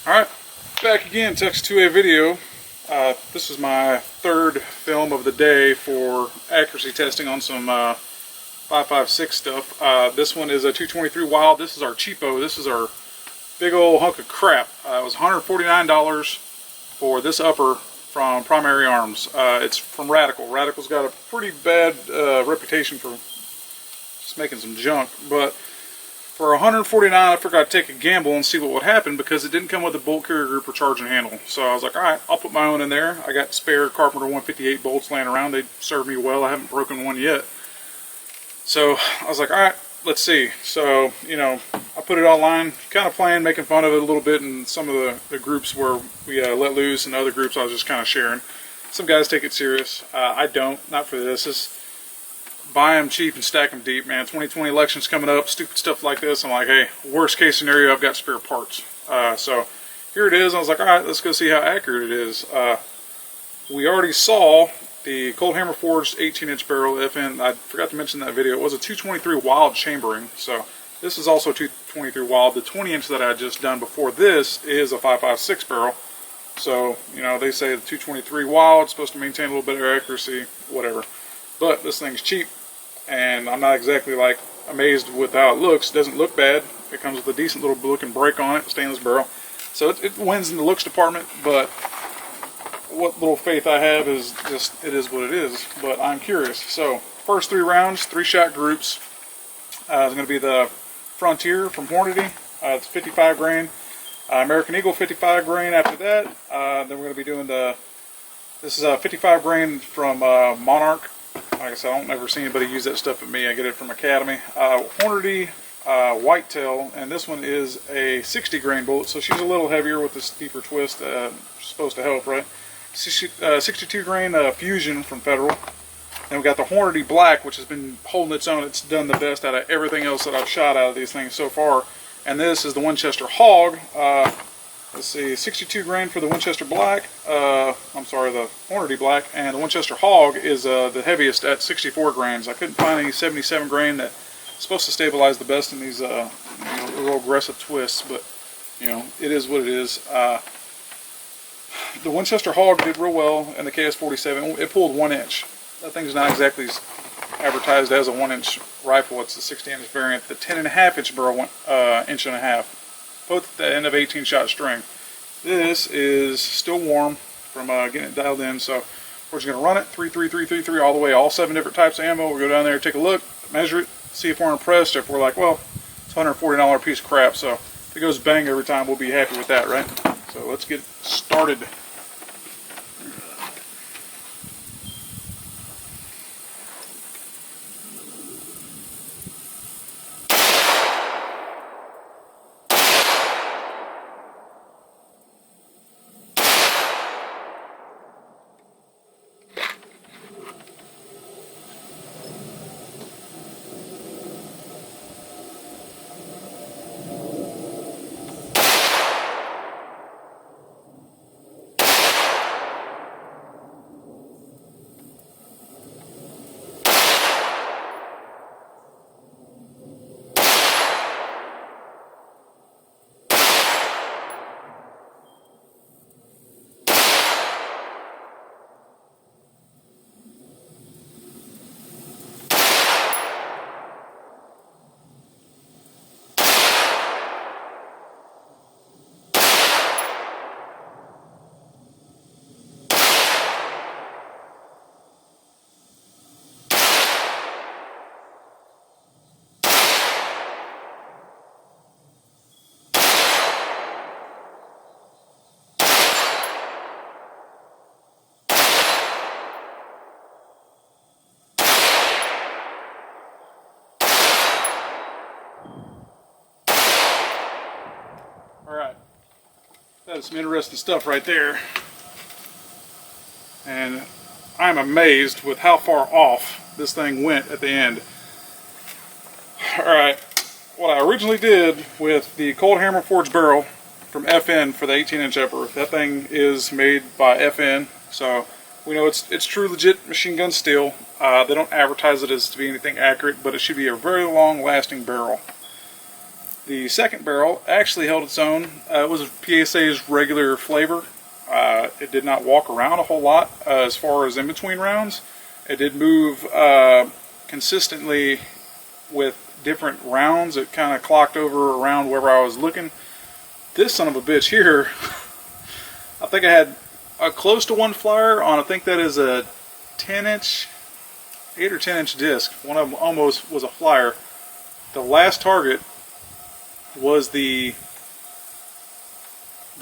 Alright, back again, Texas 2A video. This is my third film of the day for accuracy testing on some 5.56 stuff. This one is a 223 Wylde. This is our cheapo. This is our big old hunk of crap. It was $149 for this upper from Primary Arms. It's from Radical. Radical's got a pretty bad reputation for just making some junk, but for $149, I figured I'd take a gamble and see what would happen because it didn't come with a bolt carrier group or charging handle. So I was like, alright, I'll put my own in there. I got spare Carpenter 158 bolts laying around. They serve me well. I haven't broken one yet. So I was like, alright, let's see. So, you know, I put it online, kind of playing, making fun of it a little bit in some of the groups where we let loose, and other groups I was just kind of sharing. Some guys take it serious. I don't, not for this. This buy them cheap and stack them deep, man. 2020 elections coming up, stupid stuff like this. I'm like, hey, worst case scenario, I've got spare parts. So here it is. I was like, all right, let's go see how accurate it is. We already saw the Cold Hammer Forged 18-inch barrel FN. I forgot to mention that video. It was a 223 Wylde chambering. So this is also a 223 Wylde. The 20-inch that I had just done before this is a 5.56 barrel. So, you know, they say the 223 Wylde is supposed to maintain a little bit of accuracy, whatever. But this thing's cheap, and I'm not exactly like amazed with how it looks. It doesn't look bad. It comes with a decent little looking brake on it, stainless barrel. So it wins in the looks department, but what little faith I have is just, it is what it is. But I'm curious. So first 3 rounds, 3-shot groups. It's going to be the Frontier from Hornady. It's 55 grain. American Eagle 55 grain after that. Then we're going to be doing this is a 55 grain from Monarch. Like I said, I don't ever see anybody use that stuff at me. I get it from Academy. Hornady Whitetail, and this one is a 60 grain bullet, so she's a little heavier with this deeper twist. Supposed to help, right? 62 grain Fusion from Federal. And we got the Hornady Black, which has been holding its own. It's done the best out of everything else that I've shot out of these things so far. And this is the Winchester Hog. Let's see, 62 grain for the Winchester Black. I'm sorry, the Hornady Black. And the Winchester Hog is the heaviest at 64 grains. I couldn't find any 77 grain that's supposed to stabilize the best in these real aggressive twists. But, you know, it is what it is. The Winchester Hog did real well, and the KS-47, it pulled 1 inch. That thing's not exactly advertised as a 1-inch rifle. It's a 60-inch variant. The 10.5-inch barrel went 1.5 inches. Both at the end of 18-shot string. This is still warm from getting it dialed in, so we're just going to run it 3 all the way, all 7 different types of ammo. We'll go down there, take a look, measure it, see if we're impressed. If we're like, well, it's a $140 piece of crap, so if it goes bang every time, we'll be happy with that, right? So let's get started. Alright, that is some interesting stuff right there. And I'm amazed with how far off this thing went at the end. Alright, what I originally did with the Cold Hammer Forged barrel from FN for the 18-inch upper, that thing is made by FN, so we know it's true legit machine gun steel. They don't advertise it as to be anything accurate, but it should be a very long lasting barrel. The second barrel actually held its own. It was PSA's regular flavor. It did not walk around a whole lot as far as in between rounds. It did move consistently with different rounds. It kind of clocked over around wherever I was looking. This son of a bitch here, I think I had close to one flyer on, I think that is a 10-inch, 8 or 10-inch disc. One of them almost was a flyer. The last target was the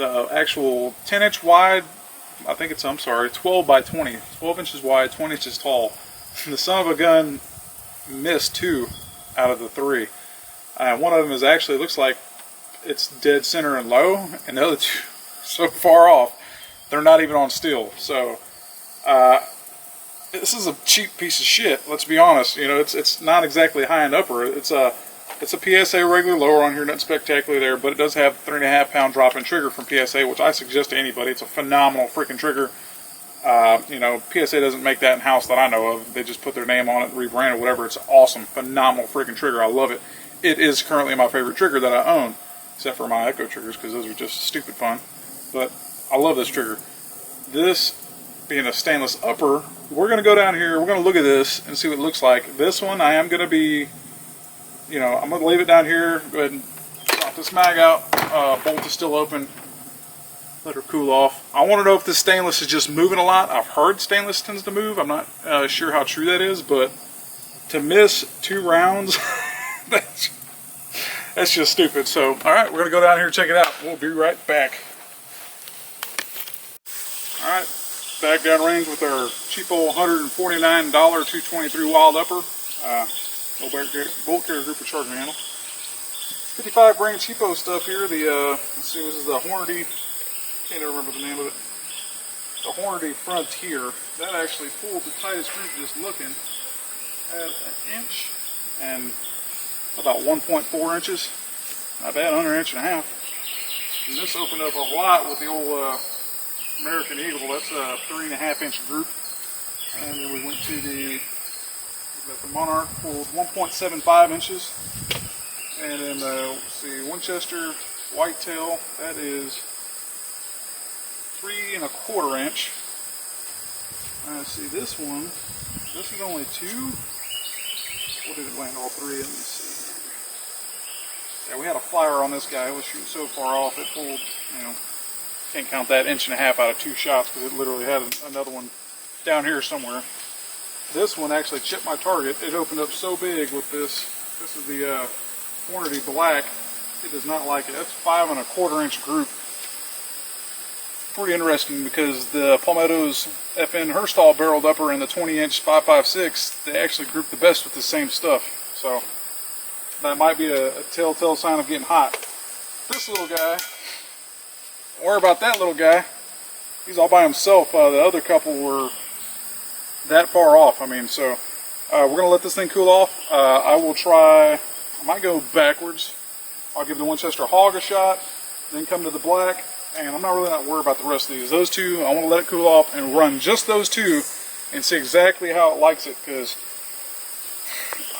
actual 10-inch wide, I think it's, I'm sorry, 12 by 20. 12 inches wide, 20 inches tall. The son of a gun missed 2 out of the 3. One of them is actually, looks like it's dead center and low, and the other 2 so far off, they're not even on steel. So, this is a cheap piece of shit, let's be honest. You know, it's not exactly high and upper. It's a PSA regular lower on here, not spectacular there, but it does have 3.5 pound drop-in trigger from PSA, which I suggest to anybody. It's a phenomenal freaking trigger. You know, PSA doesn't make that in-house that I know of. They just put their name on it, rebrand it, whatever. It's awesome, phenomenal freaking trigger. I love it. It is currently my favorite trigger that I own, except for my Echo triggers, because those are just stupid fun. But I love this trigger. This being a stainless upper, we're going to go down here, we're going to look at this and see what it looks like. This one, I am going to be, you know, I'm going to leave it down here, go ahead and pop this mag out, bolt is still open, let her cool off. I want to know if this stainless is just moving a lot. I've heard stainless tends to move. I'm not sure how true that is, but to miss 2 rounds, that's just stupid. So, alright, we're going to go down here and check it out. We'll be right back. Alright, back down range with our cheapo $149 223 Wild Upper. Bolt carrier group of charging handle. 55 grain cheapo stuff here. Let's see, this is the Hornady, can't even remember the name of it. The Hornady Frontier. That actually pulled the tightest group just looking at 1 inch and about 1.4 inches. Not bad, under 1.5 inches. And this opened up a lot with the old American Eagle. That's a 3.5 inch group. And then we went to the Monarch, pulled 1.75 inches. And then let's see, Winchester Whitetail, that is 3.25 inch. Let's see, this one, this is only 2. What did it land all 3 in? Let's see. Yeah, we had a flyer on this guy. It was shooting so far off, it pulled, you know, can't count that 1.5 inches out of 2 shots because it literally had another one down here somewhere. This one actually chipped my target. It opened up so big with this. This is the Hornady Black. It does not like it. That's 5.25 inch group. Pretty interesting because the Palmetto's FN Herstall barreled upper and the 20-inch 5.56, they actually group the best with the same stuff. So that might be a telltale sign of getting hot. This little guy, don't worry about that little guy. He's all by himself. The other couple were that far off. I mean, so we're going to let this thing cool off. I will try, I might go backwards. I'll give the Winchester Hog a shot, then come to the Black, and I'm not really not worried about the rest of these. Those 2, I want to let it cool off and run just those 2 and see exactly how it likes it, because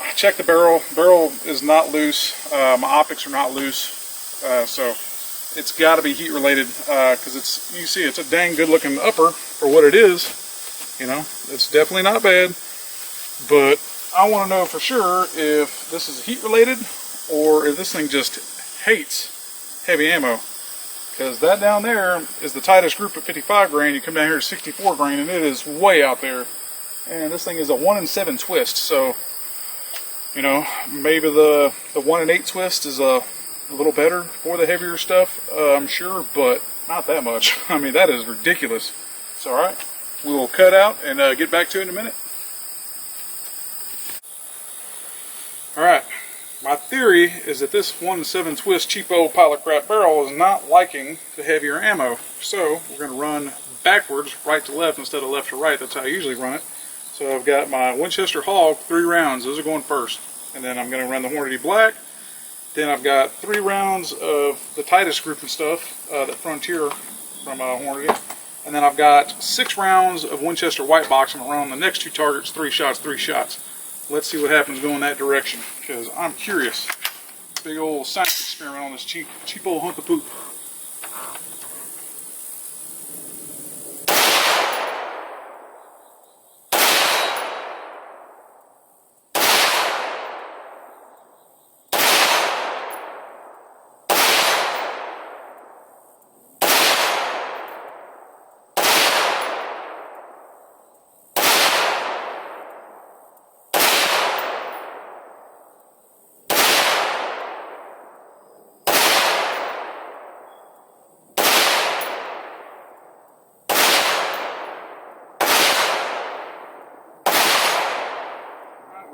I checked the barrel. Barrel is not loose. My optics are not loose, so it's got to be heat related, because it's, you see, it's a dang good looking upper for what it is. You know, it's definitely not bad, but I want to know for sure if this is heat related or if this thing just hates heavy ammo, because that down there is the tightest group at 55 grain. You come down here to 64 grain and it is way out there, and this thing is a 1 in 7 twist. So, you know, maybe the 1 in 8 twist is a little better for the heavier stuff, I'm sure, but not that much. I mean, that is ridiculous. So, alright, we will cut out and get back to it in a minute. Alright, my theory is that this 1 in 7 twist cheapo pile of crap barrel is not liking the heavier ammo. So, we're going to run backwards, right to left instead of left to right. That's how I usually run it. So, I've got my Winchester Hog, 3 rounds. Those are going first. And then I'm going to run the Hornady Black. Then I've got 3 rounds of the tightest group and stuff, that Frontier from Hornady. And then I've got 6 rounds of Winchester White Box. I'm going to run on the next 2 targets, 3 shots, 3 shots. Let's see what happens going that direction, because I'm curious. big old science experiment on this cheap old hunk of poop.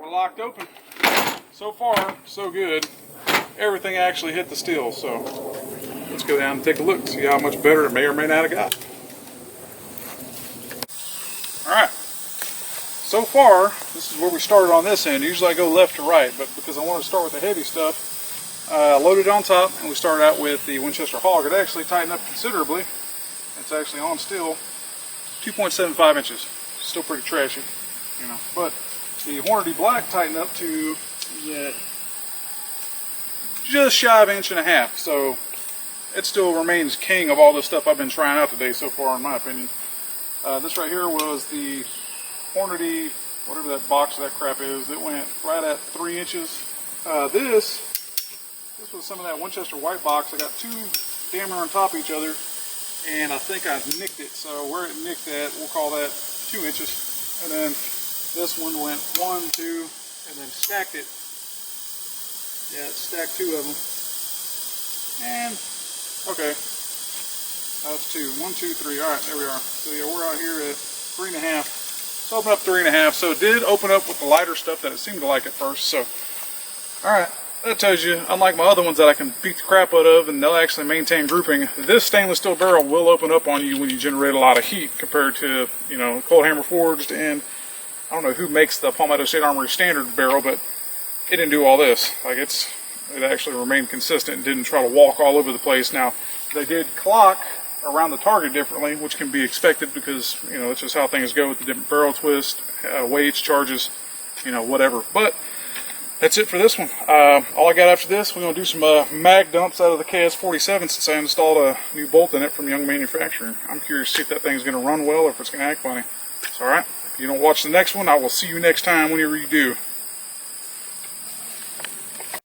We're locked open. So far, so good. Everything actually hit the steel, so let's go down and take a look, see how much better it may or may not have got. Alright, so far, this is where we started on this end. Usually I go left to right, but because I want to start with the heavy stuff, I loaded on top, and we started out with the Winchester Hog. It actually tightened up considerably. It's actually on steel, 2.75 inches. Still pretty trashy, you know, but the Hornady Black tightened up to just shy of 1.5 inches, so it still remains king of all the stuff I've been trying out today so far, in my opinion. This right here was the Hornady, whatever that box of that crap is. It went right at 3 inches. This was some of that Winchester white box. I got two damn near on top of each other, and I think I nicked it. So where it nicked at, we'll call that 2 inches. And then this one went 1, 2, and then stacked it. Yeah, it stacked two of them. And, okay. That's 2. 1, 2, 3. Alright, there we are. So yeah, we're out here at 3.5. Let's open up 3.5. So it did open up with the lighter stuff that it seemed to like at first. So, alright. That tells you, unlike my other ones that I can beat the crap out of and they'll actually maintain grouping, this stainless steel barrel will open up on you when you generate a lot of heat compared to, you know, cold hammer forged. And I don't know who makes the Palmetto State Armory standard barrel, but it didn't do all this. Like it actually remained consistent and didn't try to walk all over the place. Now, they did clock around the target differently, which can be expected because, you know, it's just how things go with the different barrel twist, weights, charges, you know, whatever. But that's it for this one. All I got after this, we're going to do some mag dumps out of the KS-47 since I installed a new bolt in it from Young Manufacturing. I'm curious to see if that thing's going to run well or if it's going to act funny. So, alright, if you don't watch the next one, I will see you next time whenever you do.